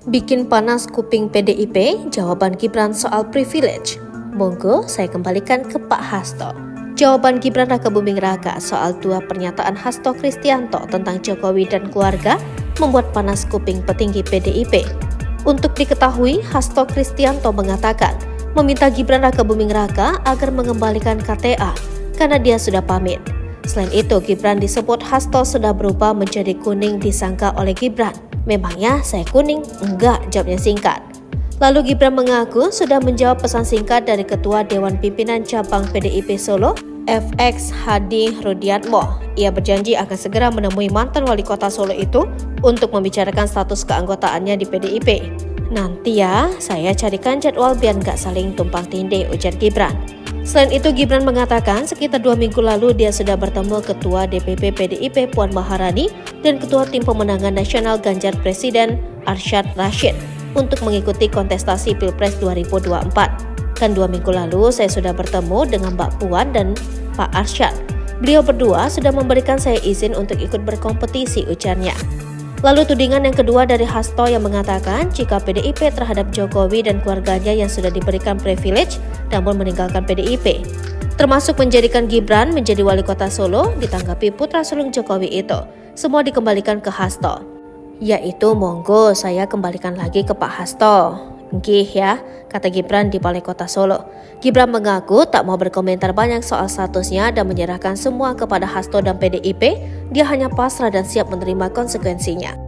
Bikin panas kuping PDIP, jawaban Gibran soal privilege. Monggo saya kembalikan ke Pak Hasto. Jawaban Gibran Raka Buming Raka soal dua pernyataan Hasto Kristianto tentang Jokowi dan keluarga membuat panas kuping petinggi PDIP. Untuk diketahui, Hasto Kristianto mengatakan meminta Gibran Raka Buming Raka agar mengembalikan KTA karena dia sudah pamit. Selain itu, Gibran disebut Hasto sudah berubah menjadi kuning disangka oleh Gibran. Memangnya saya kuning? Enggak, jawabnya singkat. Lalu Gibran mengaku sudah menjawab pesan singkat dari Ketua Dewan Pimpinan Cabang PDIP Solo, FX Hadi Rudiatmo. Ia berjanji akan segera menemui mantan wali kota Solo itu untuk membicarakan status keanggotaannya di PDIP. Nanti ya, saya carikan jadwal biar nggak saling tumpang tindih, ujar Gibran. Selain itu, Gibran mengatakan sekitar 2 minggu lalu dia sudah bertemu Ketua DPP PDIP Puan Maharani dan Ketua Tim Pemenangan Nasional Ganjar Presiden Arsyad Rashid untuk mengikuti kontestasi Pilpres 2024. Kan 2 minggu lalu saya sudah bertemu dengan Mbak Puan dan Pak Arsyad. Beliau berdua sudah memberikan saya izin untuk ikut berkompetisi, ujarnya. Lalu tudingan yang kedua dari Hasto yang mengatakan jika PDIP terhadap Jokowi dan keluarganya yang sudah diberikan privilege namun meninggalkan PDIP, termasuk menjadikan Gibran menjadi wali kota Solo, ditanggapi putra sulung Jokowi itu, semua dikembalikan ke Hasto. Yaitu monggo saya kembalikan lagi ke Pak Hasto. Nggih ya, kata Gibran di Balai Kota Solo. Gibran mengaku tak mau berkomentar banyak soal statusnya dan menyerahkan semua kepada Hasto dan PDIP. Dia hanya pasrah dan siap menerima konsekuensinya.